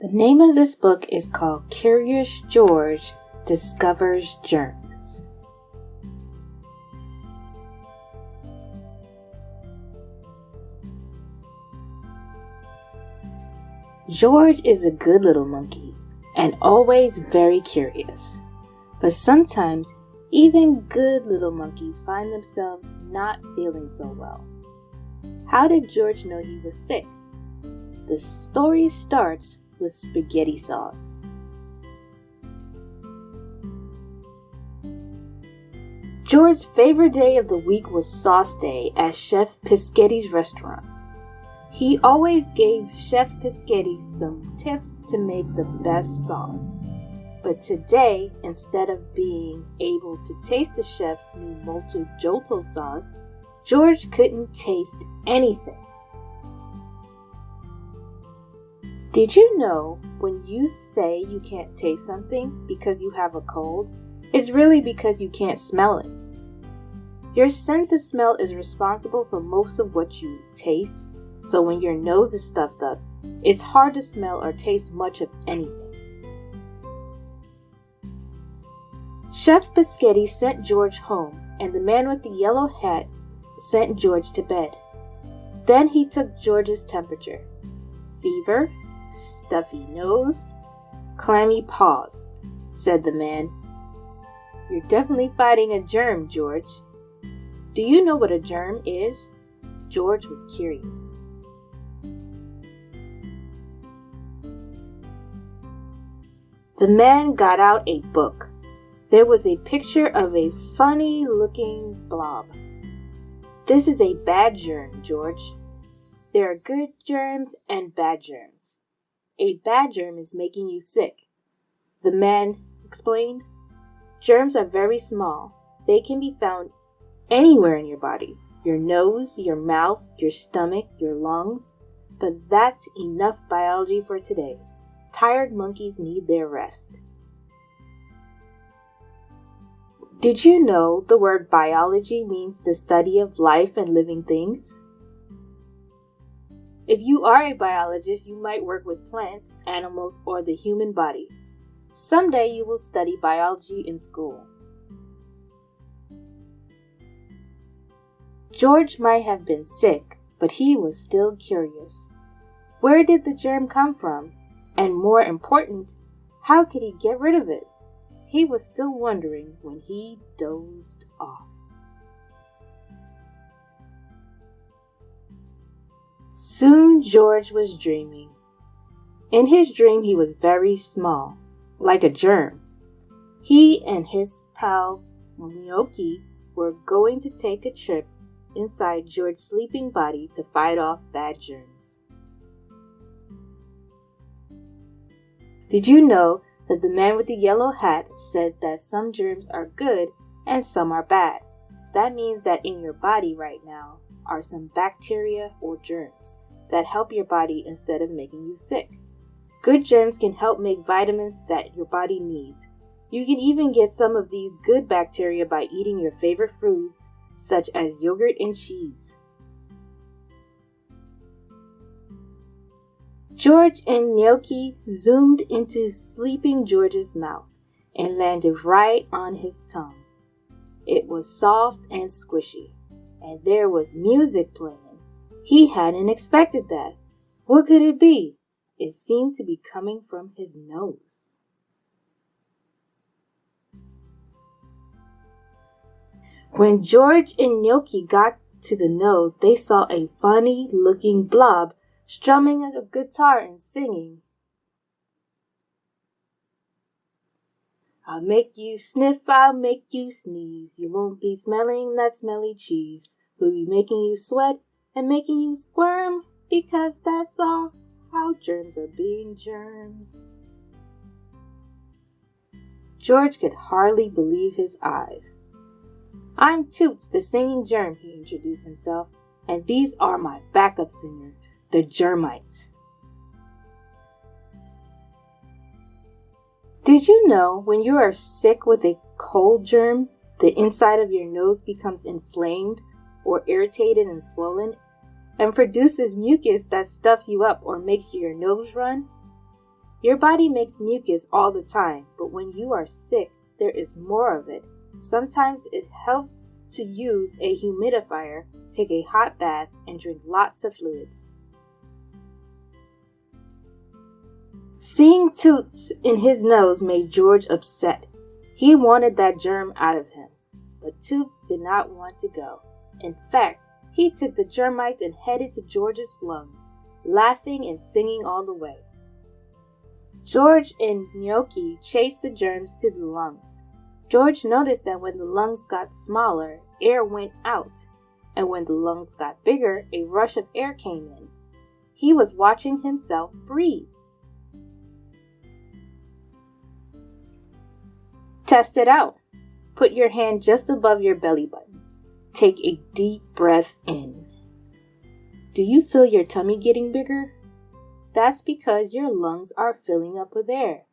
The name of this book is called Curious George Discovers Germs. George is a good little monkey and always very curious. But sometimes even good little monkeys find themselves not feeling so well. How did George know he was sick? The story starts with spaghetti sauce. George's favorite day of the week was Sauce Day at Chef Pischetti's restaurant. He always gave Chef Pischetti some tips to make the best sauce. But today, instead of being able to taste the chef's new Molto Jolto sauce, George couldn't taste anything. Did you know when you say you can't taste something because you have a cold, it's really because you can't smell it? Your sense of smell is responsible for most of what you taste, so when your nose is stuffed up, it's hard to smell or taste much of anything. Chef Pischetti sent George home, and the man with the yellow hat sent George to bed. Then he took George's temperature. Fever, stuffy nose, clammy paws, said the man. You're definitely fighting a germ, George. Do you know what a germ is? George was curious. The man got out a book. There was a picture of a funny-looking blob. This is a bad germ, George. There are good germs and bad germs. A bad germ is making you sick. The man explained. Germs are very small. They can be found anywhere in your body. Your nose, your mouth, your stomach, your lungs. But that's enough biology for today. Tired monkeys need their rest. Did you know the word biology means the study of life and living things? If you are a biologist, you might work with plants, animals, or the human body. Someday you will study biology in school. George might have been sick, but he was still curious. Where did the germ come from? And more important, how could he get rid of it? He was still wondering when he dozed off. Soon George was dreaming. In his dream he was very small, like a germ. He and his pal Gnocchi were going to take a trip inside George's sleeping body to fight off bad germs. Did you know that the man with the yellow hat said that some germs are good and some are bad? That means that in your body right now are some bacteria or germs that help your body instead of making you sick. Good germs can help make vitamins that your body needs. You can even get some of these good bacteria by eating your favorite foods, such as yogurt and cheese. George and Gnocchi zoomed into sleeping George's mouth and landed right on his tongue. It was soft and squishy, and there was music playing. He hadn't expected that. What could it be? It seemed to be coming from his nose. When George and Gnocchi got to the nose, they saw a funny-looking blob strumming a guitar and singing. I'll make you sniff, I'll make you sneeze. You won't be smelling that smelly cheese. We'll be making you sweat and making you squirm, because that's all how germs are being germs. George could hardly believe his eyes. I'm Toots, the singing germ, he introduced himself, and these are my backup singers, the Germites. Did you know when you are sick with a cold germ, the inside of your nose becomes inflamed or irritated and swollen and produces mucus that stuffs you up or makes your nose run? Your body makes mucus all the time, but when you are sick, there is more of it. Sometimes it helps to use a humidifier, take a hot bath, and drink lots of fluids. Seeing toots in his nose made George upset. He wanted that germ out of him, but Toots did not want to go. In fact, he took the germites and headed to George's lungs, laughing and singing all the way. George and Gnocchi chased the germs to the lungs. George noticed that when the lungs got smaller, air went out, and when the lungs got bigger, a rush of air came in. He was watching himself breathe. Test it out. Put your hand just above your belly button. Take a deep breath in. Do you feel your tummy getting bigger? That's because your lungs are filling up with air.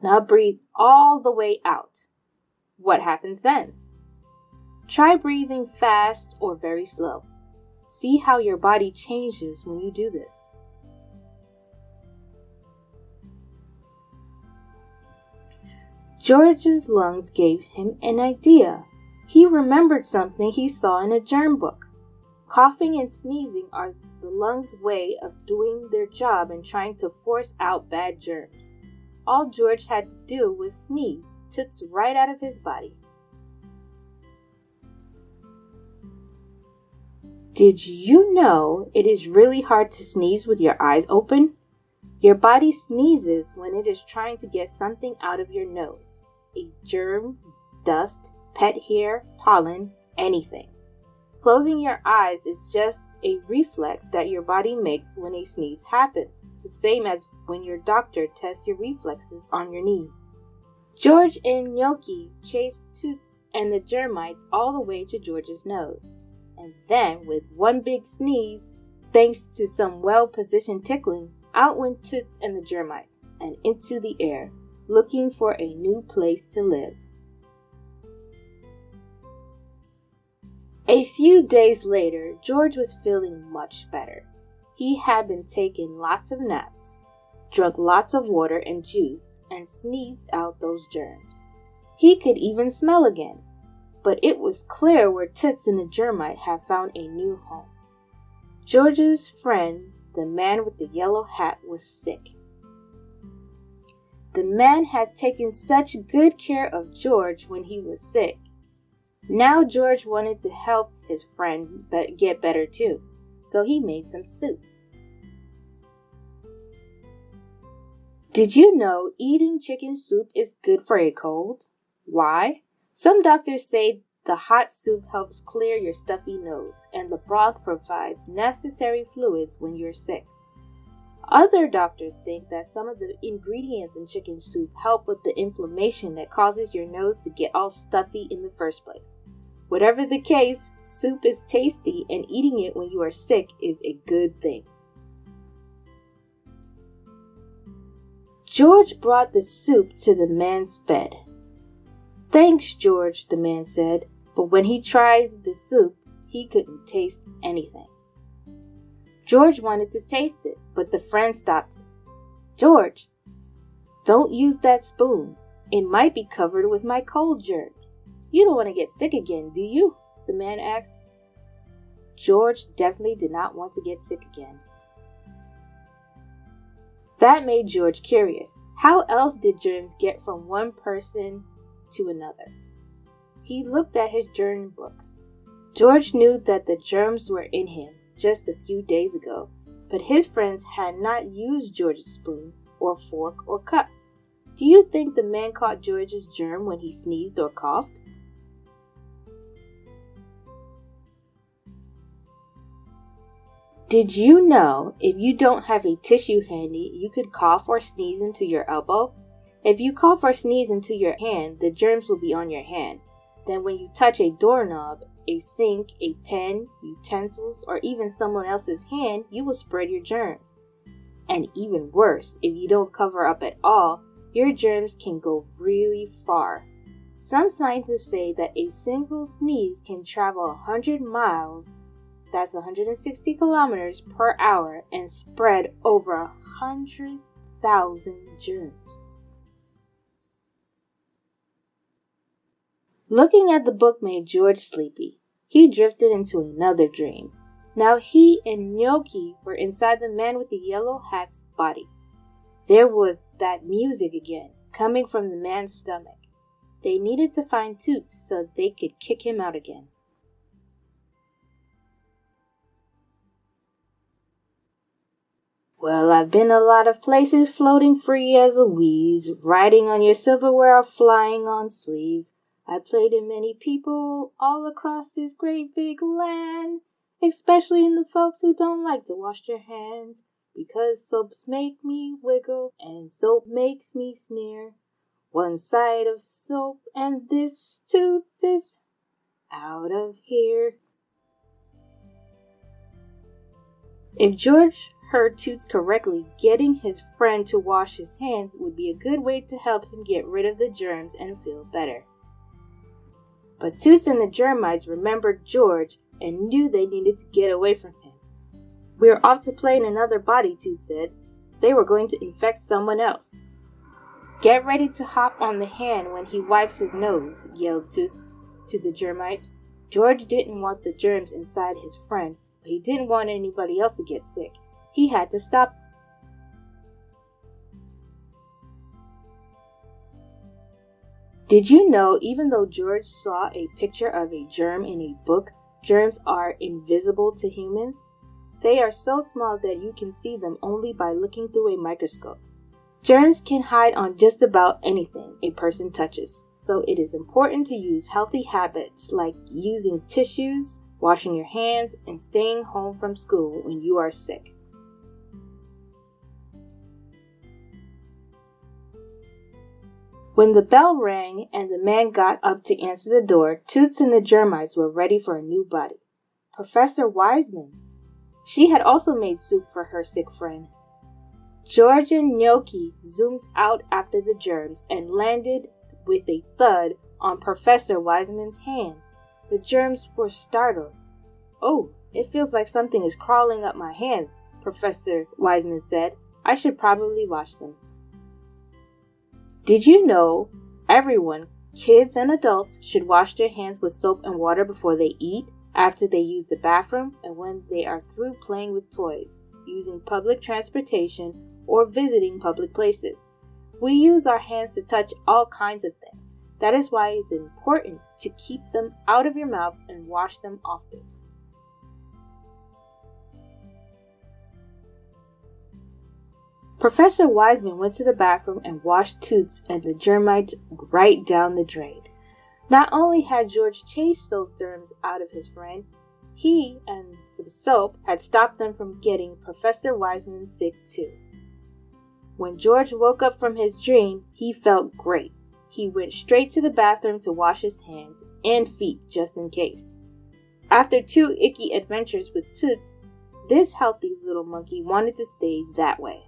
Now breathe all the way out. What happens then? Try breathing fast or very slow. See how your body changes when you do this. George's lungs gave him an idea. He remembered something he saw in a germ book. Coughing and sneezing are the lungs' way of doing their job and trying to force out bad germs. All George had to do was sneeze toots right out of his body. Did you know it is really hard to sneeze with your eyes open? Your body sneezes when it is trying to get something out of your nose. A germ, dust, pet hair, pollen, anything. Closing your eyes is just a reflex that your body makes when a sneeze happens, the same as when your doctor tests your reflexes on your knee. George and Gnocchi chased Toots and the germites all the way to George's nose. And then, with one big sneeze, thanks to some well-positioned tickling, out went Toots and the germites, and into the air, looking for a new place to live. A few days later, George was feeling much better. He had been taking lots of naps, drank lots of water and juice, and sneezed out those germs. He could even smell again, but it was clear where Toots and the germite had found a new home. George's friend, the man with the yellow hat, was sick. The man had taken such good care of George when he was sick. Now George wanted to help his friend get better too, so he made some soup. Did you know eating chicken soup is good for a cold? Why? Some doctors say the hot soup helps clear your stuffy nose, and the broth provides necessary fluids when you're sick. Other doctors think that some of the ingredients in chicken soup help with the inflammation that causes your nose to get all stuffy in the first place. Whatever the case, soup is tasty, and eating it when you are sick is a good thing. George brought the soup to the man's bed. "Thanks, George," the man said, but when he tried the soup, he couldn't taste anything. George wanted to taste it, but the friend stopped him. "George, don't use that spoon. It might be covered with my cold germs. You don't want to get sick again, do you?" the man asked. George definitely did not want to get sick again. That made George curious. How else did germs get from one person to another? He looked at his germ book. George knew that the germs were in him just a few days ago, but his friends had not used George's spoon or fork or cup. Do you think the man caught George's germ when he sneezed or coughed? Did you know if you don't have a tissue handy, you could cough or sneeze into your elbow? If you cough or sneeze into your hand, the germs will be on your hand. Then when you touch a doorknob, a sink, a pen, utensils, or even someone else's hand, you will spread your germs. And even worse, if you don't cover up at all, your germs can go really far. Some scientists say that a single sneeze can travel 100 miles, that's 160 kilometers per hour, and spread over 100 1,000 germs. Looking at the book made George sleepy. He drifted into another dream. Now he and Gnocchi were inside the man with the yellow hat's body. There was that music again, coming from the man's stomach. They needed to find Toots so they could kick him out again. Well, I've been a lot of places, floating free as a wheeze, riding on your silverware or flying on sleeves. I played in many people all across this great big land, especially in the folks who don't like to wash their hands, because soaps make me wiggle and soap makes me sneer. One side of soap and this Toots is out of here. If George heard Toots correctly, getting his friend to wash his hands would be a good way to help him get rid of the germs and feel better. But Toots and the Germites remembered George and knew they needed to get away from him. "We're off to play in another body," Toots said. "They were going to infect someone else." "Get ready to hop on the hand when he wipes his nose," yelled Toots to the Germites. George didn't want the germs inside his friend, but he didn't want anybody else to get sick. He had to stop. Did you know even though George saw a picture of a germ in a book, germs are invisible to humans? They are so small that you can see them only by looking through a microscope. Germs can hide on just about anything a person touches, so it is important to use healthy habits like using tissues, washing your hands, and staying home from school when you are sick. When the bell rang and the man got up to answer the door, Toots and the Germites were ready for a new buddy. Professor Wiseman. She had also made soup for her sick friend. George and Gnocchi zoomed out after the germs and landed with a thud on Professor Wiseman's hand. The germs were startled. "Oh, it feels like something is crawling up my hands," Professor Wiseman said. "I should probably wash them." Did you know everyone, kids and adults, should wash their hands with soap and water before they eat, after they use the bathroom, and when they are through playing with toys, using public transportation, or visiting public places? We use our hands to touch all kinds of things. That is why it's important to keep them out of your mouth and wash them often. Professor Wiseman went to the bathroom and washed Toots and the Germites right down the drain. Not only had George chased those germs out of his friend, he and some soap had stopped them from getting Professor Wiseman sick too. When George woke up from his dream, he felt great. He went straight to the bathroom to wash his hands and feet just in case. After 2 icky adventures with Toots, this healthy little monkey wanted to stay that way.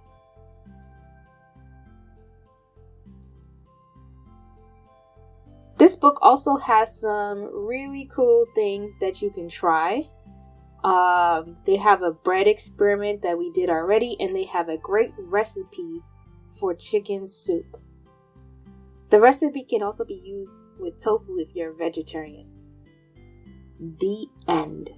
This book also has some really cool things that you can try. They have a bread experiment that we did already, and they have a great recipe for chicken soup. The recipe can also be used with tofu if you're a vegetarian. The end.